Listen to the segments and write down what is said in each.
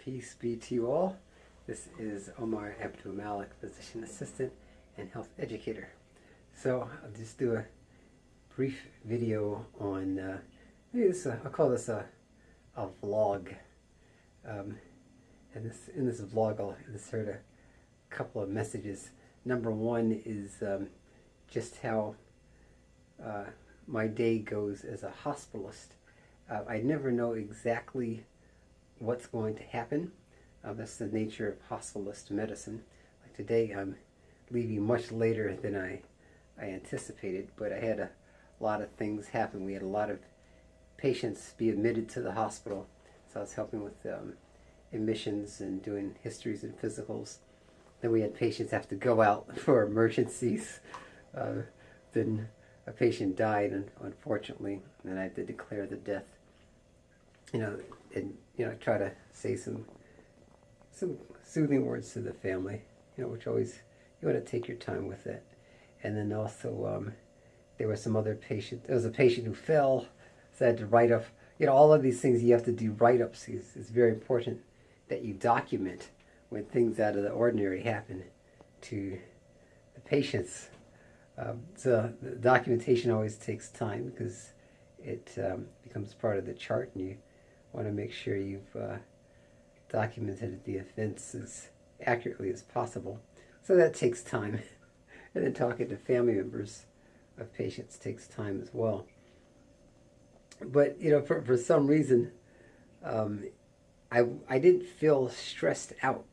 Peace be to you all. This is Omar Abdul Malik, physician assistant and health educator. So I'll just do a brief video on, I'll call this a vlog. And in this vlog I'll insert a couple of messages. Number one is just how my day goes as a hospitalist. I never know exactly what's going to happen. That's the nature of hospitalist medicine. Like today, I'm leaving much later than I anticipated, but I had a lot of things happen. We had a lot of patients be admitted to the hospital, so I was helping with admissions and doing histories and physicals. Then we had patients have to go out for emergencies. Then a patient died, unfortunately, and I had to declare the death. And try to say some soothing words to the family, which always, you want to take your time with it. And then also, there were some other patients. There was a patient who fell, so I had to write up, all of these things you have to do write-ups. It's very important that you document when things out of the ordinary happen to the patients. So the documentation always takes time because it becomes part of the chart, and you want to make sure you've documented the events as accurately as possible. So that takes time. And then talking to family members of patients takes time as well. But, for some reason, I didn't feel stressed out.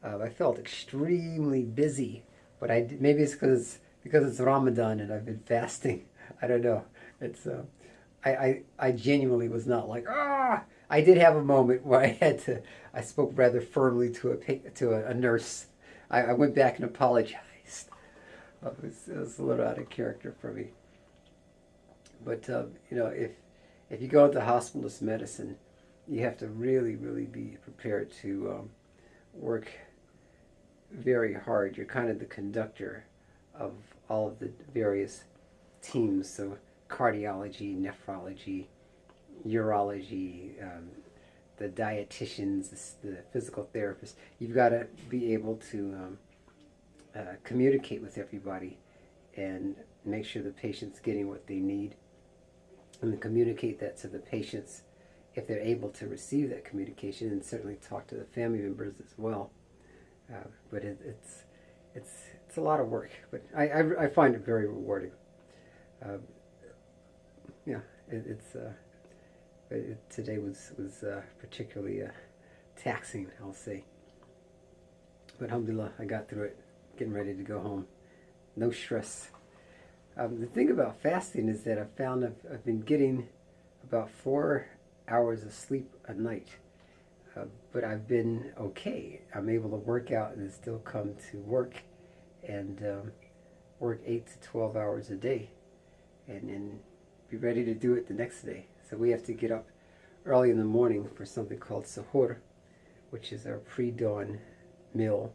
I felt extremely busy, but maybe it's because it's Ramadan and I've been fasting. I don't know. It's I genuinely was not like, I did have a moment where I spoke rather firmly to a nurse. I went back and apologized. It was a little out of character for me. But, if you go into hospitalist medicine, you have to really, really be prepared to work very hard. You're kind of the conductor of all of the various teams. So cardiology, nephrology, urology, the dietitians, the physical therapists. You've got to be able to communicate with everybody and make sure the patient's getting what they need, and then communicate that to the patients if they're able to receive that communication, and certainly talk to the family members as well. But it's a lot of work, but I find it very rewarding. Today was particularly taxing, I'll say. But alhamdulillah, I got through it, getting ready to go home. No stress. The thing about fasting is that I've found I've been getting about 4 hours of sleep a night. But I've been okay. I'm able to work out and still come to work and work 8 to 12 hours a day and be ready to do it the next day. So we have to get up early in the morning for something called sahur, which is our pre-dawn meal.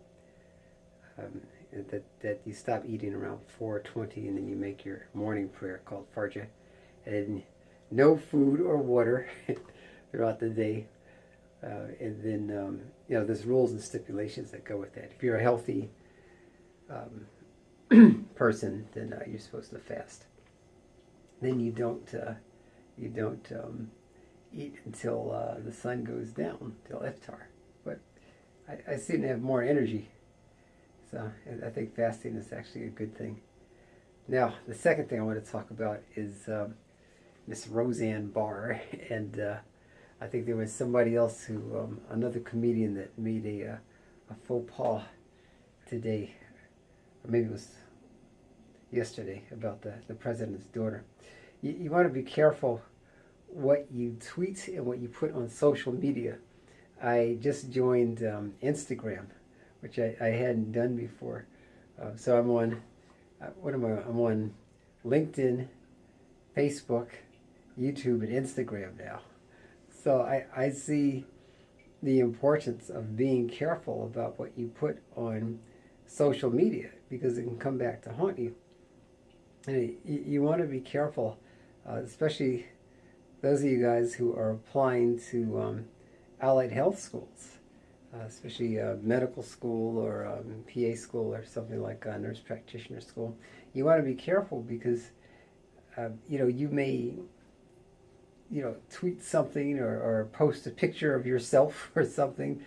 That you stop eating around 4:20, and then you make your morning prayer called Fajr, and then no food or water throughout the day. And then there's rules and stipulations that go with that. If you're a healthy person, then you're supposed to fast. Then you don't eat until the sun goes down, till iftar. But I seem to have more energy, so I think fasting is actually a good thing. Now, the second thing I want to talk about is Miss Roseanne Barr, and I think there was somebody else another comedian that made a faux pas today, or maybe it was yesterday, about the president's daughter. You want to be careful what you tweet and what you put on social media. I just joined Instagram, which I hadn't done before. So I'm on, I'm on LinkedIn, Facebook, YouTube, and Instagram now. So I see the importance of being careful about what you put on social media, because it can come back to haunt you. And you want to be careful, especially those of you guys who are applying to allied health schools. especially medical school or PA school or something like a nurse practitioner school. You want to be careful because you may tweet something or post a picture of yourself or something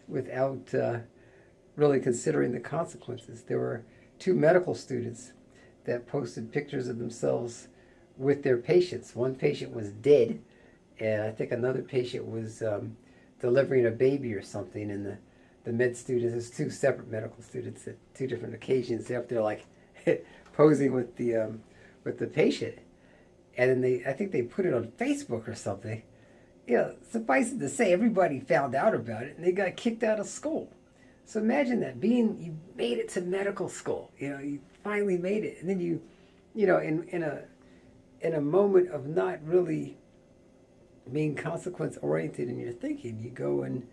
without really considering the consequences. There were two medical students that posted pictures of themselves with their patients. One patient was dead, and I think another patient was delivering a baby or something. And the med students, there's two separate medical students at two different occasions. They're up there like posing with the patient, and then I think they put it on Facebook or something. Suffice it to say, everybody found out about it, and they got kicked out of school. So imagine that, you made it to medical school. You finally made it, and then in a moment of not really being consequence oriented in your thinking, you go and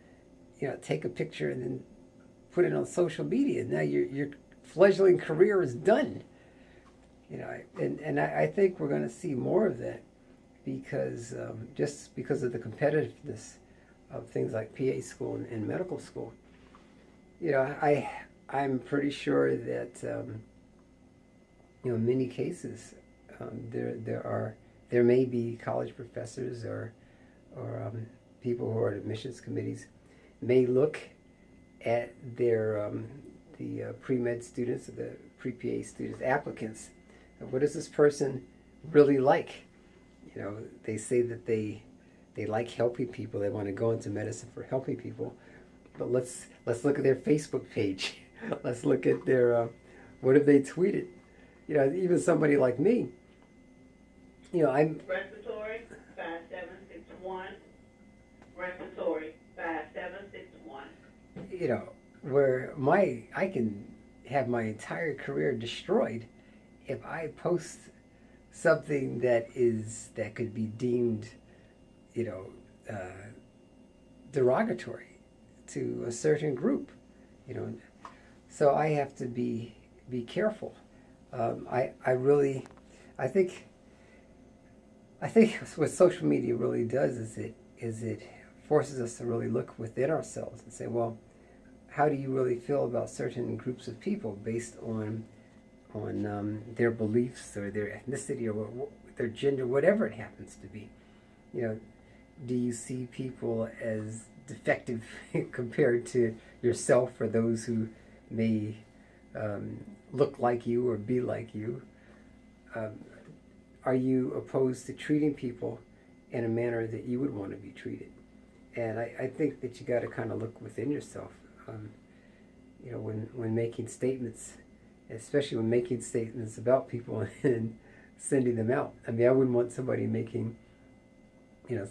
take a picture and then put it on social media. Now your fledgling career is done. I think we're going to see more of that because just because of the competitiveness of things like PA school and medical school. I'm pretty sure that in many cases there may be college professors or people who are at admissions committees may look at their the pre-med students or the pre-PA students, applicants. What is this person really like? They say that they like helping people. They want to go into medicine for helping people. But let's look at their Facebook page. Let's look at their what have they tweeted? Even somebody like me. I'm respiratory 5761. Respiratory 5761. Where I can have my entire career destroyed if I post something that could be deemed, derogatory to a certain group, So I have to be careful. I think what social media really does is it forces us to really look within ourselves and say, well, how do you really feel about certain groups of people based on their beliefs or their ethnicity or their gender, whatever it happens to be? Do you see people as defective compared to yourself or those who may look like you or be like you? Are you opposed to treating people in a manner that you would want to be treated? And I think that you got to kind of look within yourself. When making statements, especially when making statements about people and sending them out. I mean, I wouldn't want somebody making,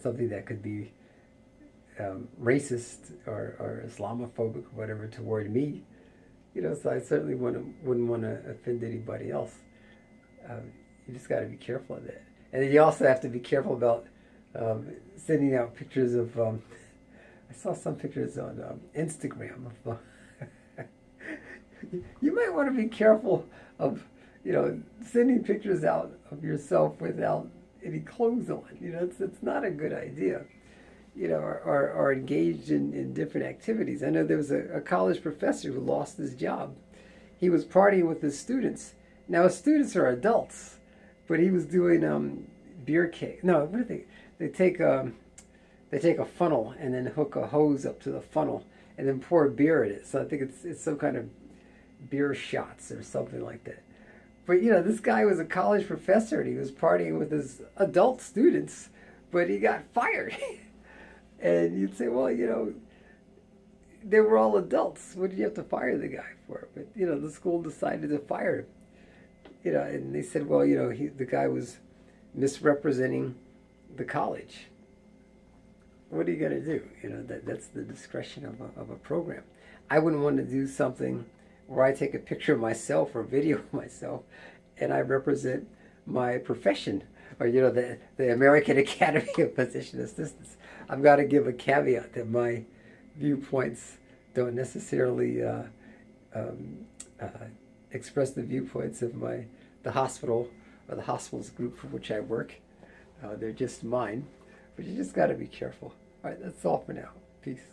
something that could be racist or Islamophobic or whatever toward me. So I certainly wouldn't want to offend anybody else. You just got to be careful of that. And then you also have to be careful about sending out pictures of, I saw some pictures on Instagram of, you might want to be careful of, sending pictures out of yourself without any clothes on. It's not a good idea. Or engaged in different activities. I know there was a college professor who lost his job. He was partying with his students. Now his students are adults, but he was doing beer cake. No, what do they take a funnel and then hook a hose up to the funnel and then pour beer in it. So I think it's some kind of beer shots or something like that. But this guy was a college professor and he was partying with his adult students, but he got fired. And you'd say, well, they were all adults. What did you have to fire the guy for? But the school decided to fire him. And they said, well, the guy was misrepresenting the college. What are you going to do? That's the discretion of a program. I wouldn't want to do something where I take a picture of myself or video of myself and I represent my profession or, the American Academy of Physician Assistants. I've got to give a caveat that my viewpoints don't necessarily express the viewpoints of the hospital or the hospital's group for which I work. They're just mine. But you just got to be careful. All right, that's all for now. Peace.